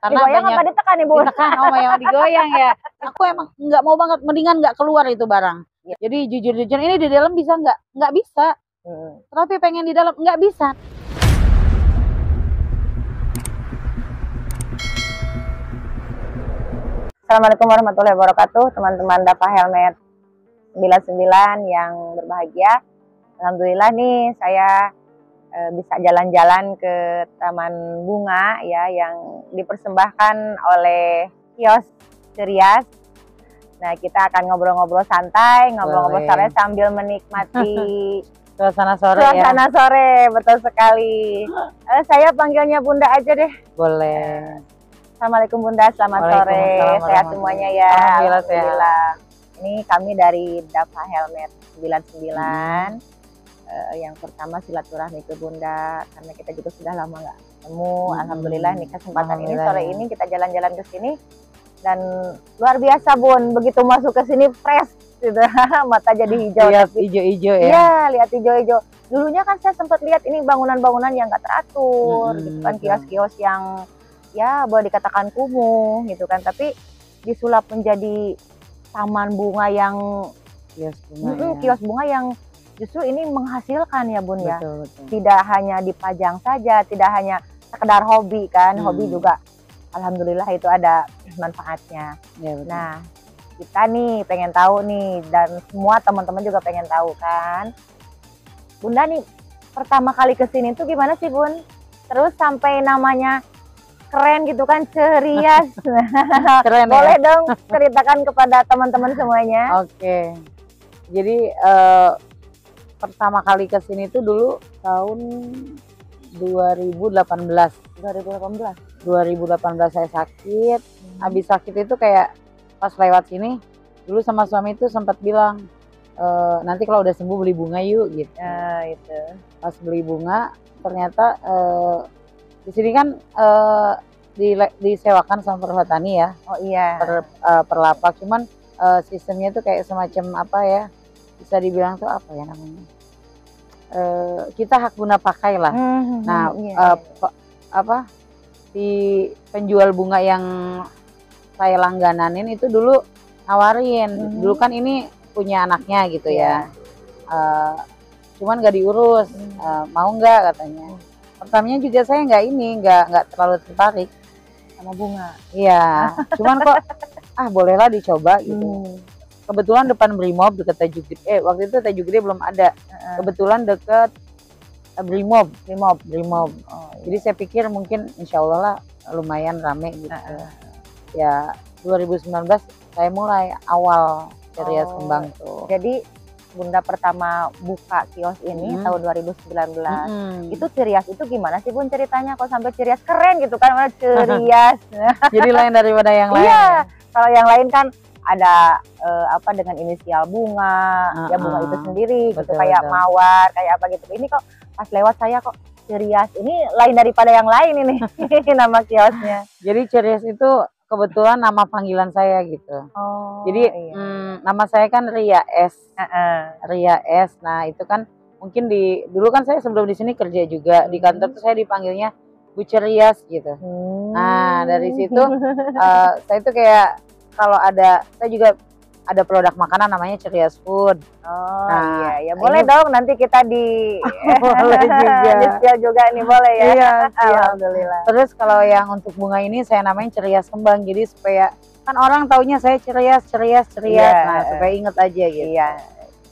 Karena digoyang banyak apa ditekan nih, Bu? ditekan, oh ya digoyang ya. Aku emang nggak mau banget, mendingan nggak keluar itu barang. Ya. Jadi jujur-jujur ini di dalam bisa nggak? Nggak bisa. Tapi pengen di dalam nggak bisa. Assalamualaikum warahmatullahi wabarakatuh, teman-teman Dapa Helmet 99 yang berbahagia. Alhamdulillah nih saya bisa jalan-jalan ke Taman Bunga ya yang dipersembahkan oleh kios Cerias. Nah, kita akan ngobrol-ngobrol santai, ngobrol-ngobrol sore sambil menikmati suasana sore suasana ya. Sore, betul sekali. Saya panggilnya Bunda aja deh. Boleh. Assalamualaikum Bunda, selamat sore. Sehat semuanya ya. Alhamdulillah. Ini kami dari Dapa Helmet 99. Yang pertama silaturahmi ke Bunda, karena kita juga sudah lama nggak ketemu. Alhamdulillah nih kesempatan ini sore ini kita jalan-jalan ke sini dan luar biasa Bun, begitu masuk ke sini fresh gitu. Mata jadi hijau. Lihat hijau-hijau ya. Iya, lihat hijau-hijau. Dulunya kan saya sempat lihat ini bangunan-bangunan yang nggak teratur, gitu kan, kios-kios yang ya boleh dikatakan kumuh gitu kan, tapi disulap menjadi taman bunga yang kios bunga yang justru ini menghasilkan ya Bun ya. Betul. Tidak hanya dipajang saja, tidak hanya sekedar hobi kan, hobi juga alhamdulillah itu ada manfaatnya. Ya, nah, kita nih pengen tahu nih, dan semua teman-teman juga pengen tahu kan, Bunda nih pertama kali kesini tuh gimana sih Bun? Terus sampai namanya keren gitu kan, Cerias. Keren. Boleh ya? Dong ceritakan kepada teman-teman semuanya. Oke. Jadi pertama kali ke sini tuh dulu tahun 2018 saya sakit. Habis sakit itu kayak pas lewat sini dulu sama suami itu sempat bilang nanti kalau udah sembuh beli bunga yuk gitu. Itu. Pas beli bunga ternyata di sini kan disewakan sama perhutani ya. Oh iya. Per lapak, cuman sistemnya tuh kayak semacam apa ya? Bisa dibilang tuh apa ya namanya? Kita hak guna pakai lah. Nah, apa si penjual bunga yang saya langgananin itu dulu nawarin. Dulu kan ini punya anaknya gitu ya. Cuman nggak diurus. Mau nggak katanya. Pertamanya juga saya nggak terlalu tertarik sama bunga. Iya, cuman kok bolehlah dicoba gitu. Kebetulan depan Brimob dekat Tanjung Gede. Waktu itu Tanjung Gede belum ada. Kebetulan dekat Brimob. Oh, iya. Jadi saya pikir mungkin insya Allah lah lumayan rame gitu. Ya 2019 saya mulai awal Cerias Kembang tuh. Jadi Bunda pertama buka kios ini tahun 2019. Itu Cerias itu gimana sih Bun ceritanya kok sampai Cerias keren gitu kan, Cerias. Jadi lain daripada yang lain. Iya, kalau yang lain kan ada apa dengan inisial bunga, ya bunga itu sendiri gitu, kayak mawar, kayak apa gitu. Ini kok pas lewat saya kok Cerias, ini lain daripada yang lain ini nama kiosnya. Jadi Cerias itu kebetulan nama panggilan saya gitu. Jadi nama saya kan Ria S. Ria S. Nah itu kan mungkin dulu kan saya sebelum di sini kerja juga di kantor tuh saya dipanggilnya Bu Cerias gitu. Nah dari situ saya itu kayak kalau saya juga ada produk makanan namanya Cerias Food. Nah, iya ya boleh dong nanti kita boleh juga. Di-spill juga nih boleh ya. Iya, alhamdulillah. Terus kalau yang untuk bunga ini saya namain Cerias Kembang, jadi supaya kan orang taunya saya Cerias. Nah supaya inget aja gitu. Iya.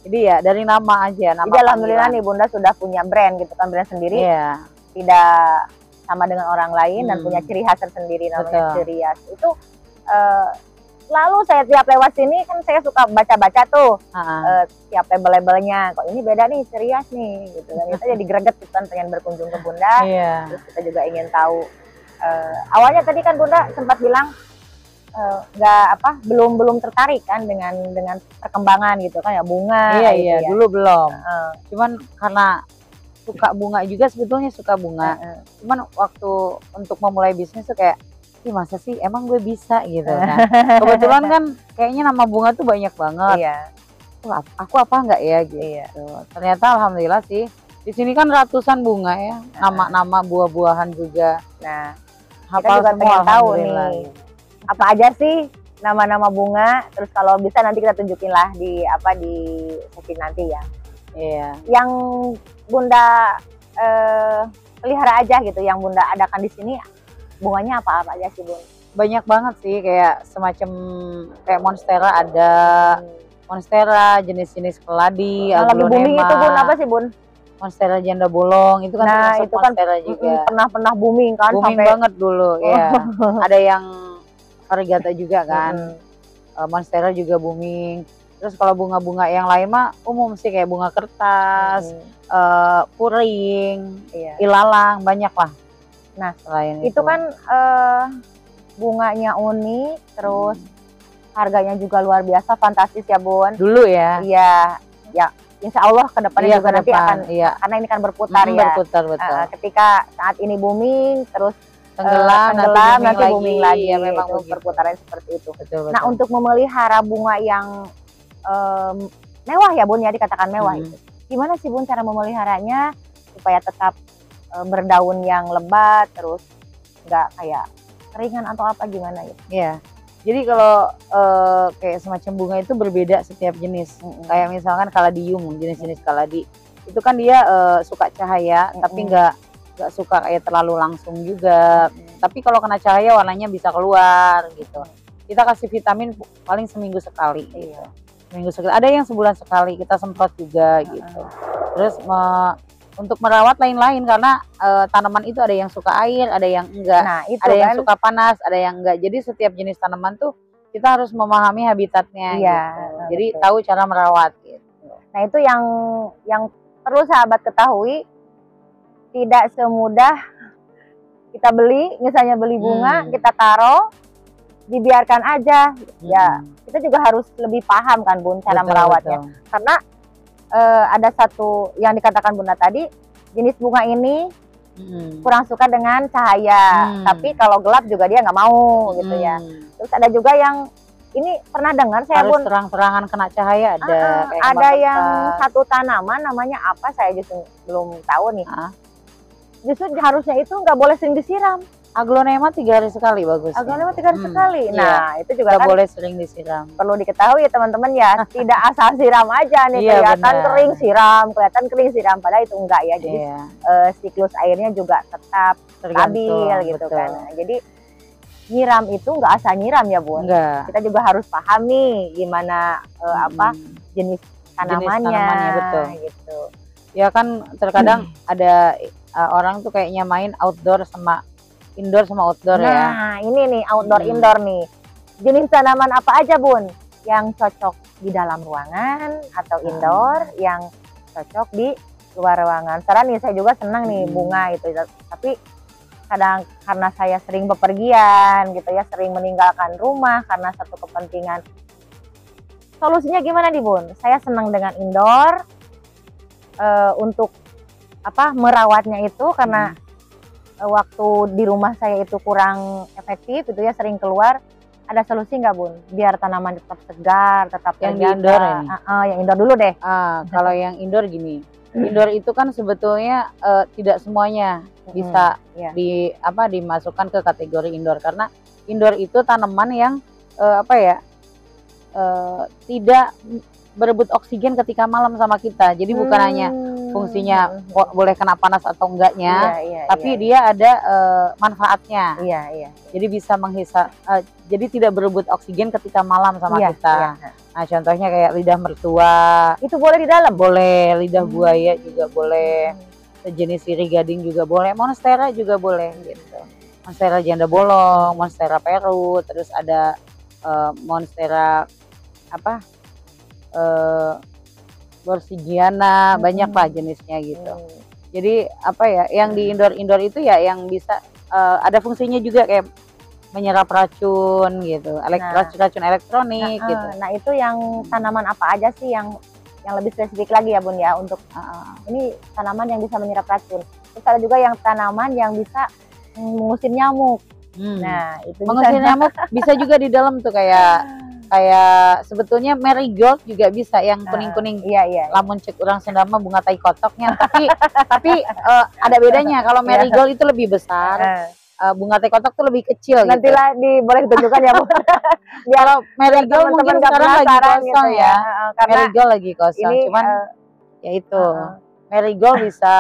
Jadi ya dari nama aja. Jadi alhamdulillah nih Bunda sudah punya brand gitu kan, brand sendiri. Iya. Tidak sama dengan orang lain dan punya ciri khas tersendiri namanya Cerias. Itu lalu saya tiap lewat sini kan saya suka baca-baca tuh tiap label-labelnya, kok ini beda nih Cerias nih gitu kan. Kita jadi greget kan pengen berkunjung ke Bunda. Terus kita juga ingin tahu awalnya tadi kan Bunda sempat bilang belum tertarik kan dengan perkembangan gitu kan ya bunga. Iya dulu belum. Cuman karena suka bunga juga, sebetulnya suka bunga. Cuman waktu untuk memulai bisnis tuh kayak masa sih emang gue bisa gitu kan. Kebetulan kan kayaknya nama bunga tuh banyak banget. Iya. Aku apa enggak ya gitu. Ternyata alhamdulillah sih di sini kan ratusan bunga ya. Nama-nama buah-buahan juga. Nah Hafal juga semua, pengen tahu alhamdulillah. nih apa aja sih nama-nama bunga. Terus kalau bisa nanti kita tunjukin lah di sesi nanti ya. Iya. Yang Bunda pelihara aja gitu, yang Bunda adakan di sini bunganya apa aja sih Bun? Banyak banget sih, kayak semacam kayak monstera ada, monstera jenis-jenis keladi, Yang lagi booming itu Bun apa sih Bun? Monstera janda bolong itu kan termasuk itu kan monstera juga. Pernah booming kan, booming sampai banget dulu ya. Ada yang variegata juga kan. Monstera juga booming. Terus kalau bunga-bunga yang lain mah umum sih, kayak bunga kertas, puring, ilalang, banyak lah. Nah, selain itu kan bunganya unik, terus harganya juga luar biasa, fantastis ya Bun. Dulu ya. Iya, ya insya Allah kedepannya juga nanti akan, karena ini kan berputar ya. Berputar, betul. Ketika saat ini booming, terus tenggelam nanti booming lagi. Ya, memang itu perputaran seperti itu. Betul. Nah, untuk memelihara bunga yang mewah ya Bun ya, dikatakan mewah itu, gimana sih Bun cara memeliharanya supaya tetap berdaun yang lebat, terus nggak kayak keringan atau apa, gimana gitu? Iya. Jadi kalau kayak semacam bunga itu berbeda setiap jenis. Kayak misalkan kaladium, jenis-jenis kaladi itu kan dia suka cahaya, tapi nggak suka kayak terlalu langsung juga. Tapi kalau kena cahaya warnanya bisa keluar gitu. Kita kasih vitamin paling seminggu sekali. Gitu. Seminggu sekali. Ada yang sebulan sekali kita semprot juga gitu. Terus untuk merawat lain-lain, karena tanaman itu ada yang suka air, ada yang enggak. Nah, itu ada yang kan suka panas, ada yang enggak. Jadi setiap jenis tanaman tuh kita harus memahami habitatnya gitu. Jadi tahu cara merawat gitu. Nah, itu yang perlu sahabat ketahui, tidak semudah kita beli, misalnya beli bunga, kita taruh, dibiarkan aja. Ya, kita juga harus lebih paham kan Bun cara merawatnya. Karena ada satu yang dikatakan Bunda tadi, jenis bunga ini kurang suka dengan cahaya, tapi kalau gelap juga dia nggak mau gitu ya. Terus ada juga yang ini pernah dengar saya Bun, terang-terangan kena cahaya ada. Ada yang satu tanaman namanya apa, saya justru belum tahu nih. Justru harusnya itu nggak boleh sering disiram. Aglonema 3 hari sekali bagus. Aglonema 3 hari sekali. Nah, itu juga kan boleh sering disiram. Perlu diketahui ya teman-teman ya, tidak asal siram aja nih, kelihatan kering siram, padahal itu enggak ya. Jadi siklus airnya juga tetap stabil gitu kan. Nah, jadi nyiram itu enggak asal nyiram ya Bun. Enggak. Kita juga harus pahami gimana jenis tanamannya, betul. Gitu. Ya kan terkadang ada orang tuh kayaknya main outdoor sama indoor sama outdoor ya. Nah, ini nih outdoor indoor nih. Jenis tanaman apa aja Bun yang cocok di dalam ruangan atau indoor, yang cocok di luar ruangan? Karena nih saya juga senang nih bunga itu, tapi kadang karena saya sering bepergian gitu ya, sering meninggalkan rumah karena satu kepentingan. Solusinya gimana nih Bun? Saya senang dengan indoor untuk merawatnya itu karena waktu di rumah saya itu kurang efektif itu ya, sering keluar. Ada solusi nggak Bun biar tanaman tetap segar, tetap yang di indoor ini? Yang indoor dulu deh. Kalau yang indoor gini, indoor itu kan sebetulnya tidak semuanya bisa dimasukkan ke kategori indoor, karena indoor itu tanaman yang tidak berebut oksigen ketika malam sama kita. Jadi bukan hanya fungsinya boleh kena panas atau enggaknya, tapi dia ada manfaatnya. Jadi bisa menghisap, jadi tidak berebut oksigen ketika malam sama kita. Nah, contohnya kayak lidah mertua. Itu boleh di dalam? Boleh, lidah buaya juga boleh, sejenis sirih gading juga boleh, monstera juga boleh gitu. Monstera janda bolong, monstera peru, terus ada monstera Borsigiana, banyak lah jenisnya gitu. Jadi yang di indoor itu ya yang bisa ada fungsinya juga, kayak menyerap racun gitu, racun elektronik gitu. Nah, itu yang tanaman apa aja sih yang lebih spesifik lagi ya Bun ya, untuk ini tanaman yang bisa menyerap racun. Terus ada juga yang tanaman yang bisa mengusir nyamuk. Nah, itu mengusir nyamuk bisa juga di dalam tuh, kayak sebetulnya marigold juga bisa, yang kuning-kuning. Lamun cek urang Sunda mah bunga tai kotoknya, tapi ada bedanya. Kalau marigold itu lebih besar, bunga teh kotak tuh lebih kecil. Nantilah gitu. boleh ditunjukkan ya Bu. Kalau marigold mungkin sekarang lagi kosong gitu ya. Karena marigold lagi kosong. Ini, cuman ya itu marigold bisa,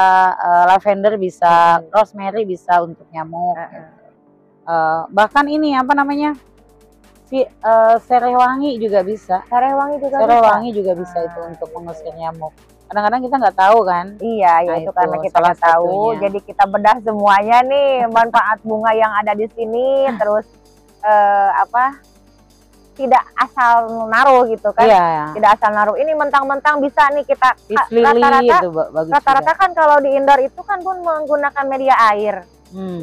lavender bisa, rosemary bisa untuk nyamuk. Gitu. Bahkan ini apa namanya? Serai wangi juga bisa. Serai wangi juga bisa itu untuk mengusir nyamuk. Kadang-kadang kita nggak tahu kan. Iya, ya itu karena kita nggak tahu. Jadi kita bedah semuanya nih manfaat bunga yang ada di sini. Terus tidak asal naruh gitu kan. Iya. Tidak asal naruh. Ini mentang-mentang bisa nih kita rata-rata kan kalau di indoor itu kan pun menggunakan media air.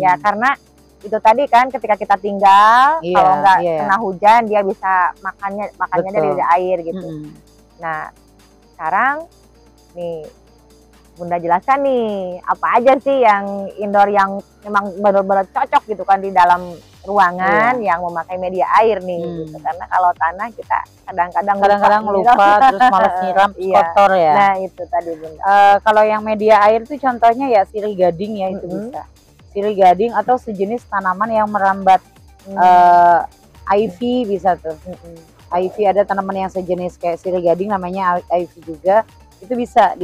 Ya karena itu tadi kan ketika kita tinggal kalau nggak kena hujan dia bisa makannya dari air gitu. Nah sekarang nih Bunda jelaskan nih apa aja sih yang indoor yang memang benar-benar cocok gitu kan di dalam ruangan yang memakai media air nih gitu. Karena kalau tanah kita kadang-kadang lupa terus malas nyiram kotor ya. Nah itu tadi Bunda. Kalau yang media air itu contohnya ya sirih gading ya itu bisa. Sirih gading atau sejenis tanaman yang merambat ivy bisa tuh. Ivy ada tanaman yang sejenis kayak sirih gading namanya ivy juga. Itu bisa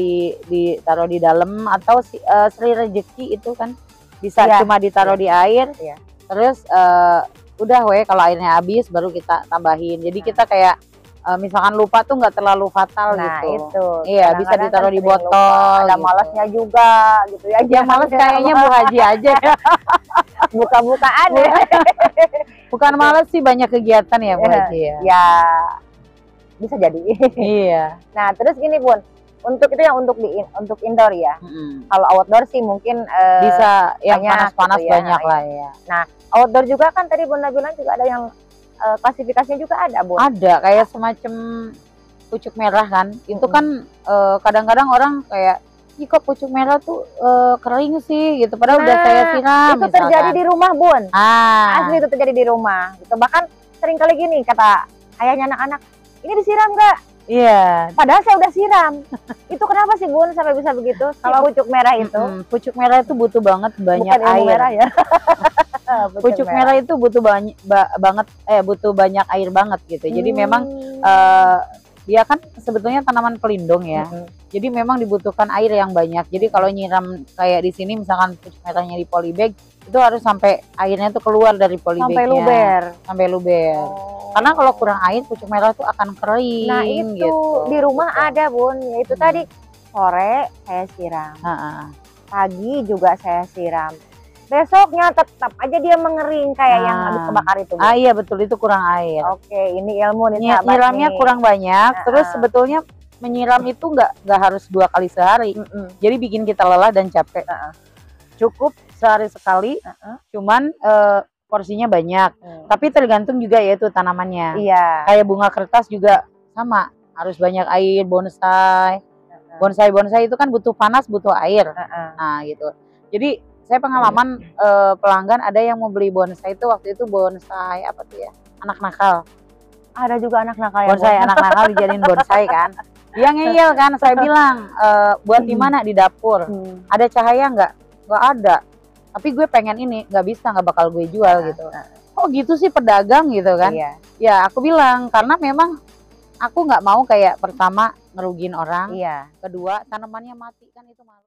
ditaruh di dalam atau seri rejeki itu kan bisa cuma ditaruh di air. Terus udah kalau airnya habis baru kita tambahin. Jadi kita kayak misalkan lupa tuh nggak terlalu fatal gitu. Itu. Iya, bisa ditaruh di botol. Ada malasnya juga gitu ya. Yang malas kayaknya Bu Haji aja ya. Buka-bukaan ya. Bukan malas sih, banyak kegiatan ya Bu Haji ya. Ya bisa jadi. Iya. Nah, terus gini Bun, untuk itu yang untuk indoor ya. Kalau outdoor sih mungkin bisa yang panas-panas gitu ya, banyak lah ya. Nah, outdoor juga kan tadi Bunda bilang juga ada yang klasifikasinya juga ada Bu. Ada kayak semacam pucuk merah kan. Itu kan kadang-kadang orang kayak ih kok pucuk merah tuh kering sih gitu, padahal udah saya siram. Itu terjadi di rumah Bun. Asli itu terjadi di rumah gitu. Bahkan sering kali gini kata ayahnya anak-anak, ini disiram nggak? Iya. Padahal saya udah siram. Itu kenapa sih Bun sampai bisa begitu? Kalau pucuk merah itu? Pucuk merah itu butuh banget banyak air. Merah ya. Pucuk merah itu butuh butuh banyak air banget gitu. Jadi memang dia kan sebetulnya tanaman pelindung ya. Jadi memang dibutuhkan air yang banyak. Jadi kalau nyiram kayak di sini misalkan pucuk merahnya di polybag, itu harus sampai airnya tuh keluar dari polybagnya. Sampai luber. Karena kalau kurang air pucuk merah tuh akan kering. Nah itu gitu. di rumah ada Bun, yaitu tadi sore saya siram, pagi juga saya siram. Besoknya tetap aja dia mengering kayak yang habis kebakar itu. Iya betul, itu kurang air. Oke, ini ilmu nih sahabat. Nyiramnya kurang banyak. Terus sebetulnya menyiram itu nggak harus 2 kali sehari. Jadi bikin kita lelah dan capek. Cukup sehari sekali. Cuman porsinya banyak. Tapi tergantung juga yaitu tanamannya. Iya. Kayak bunga kertas juga sama, harus banyak air. Bonsai itu kan butuh panas, butuh air. Nah gitu. Jadi saya pengalaman pelanggan ada yang mau beli bonsai itu waktu itu bonsai apa tuh ya, anak nakal. Ada juga anak nakal yang bonsai anak nakal dijadiin bonsai kan. Dia ngeyel kan, saya bilang buat di mana, di dapur. Ada cahaya nggak ada, tapi gue pengen ini, nggak bisa, nggak bakal gue jual gitu. Oh gitu sih pedagang gitu kan. Ya aku bilang karena memang aku nggak mau kayak pertama ngerugiin orang, kedua tanamannya mati kan itu malu.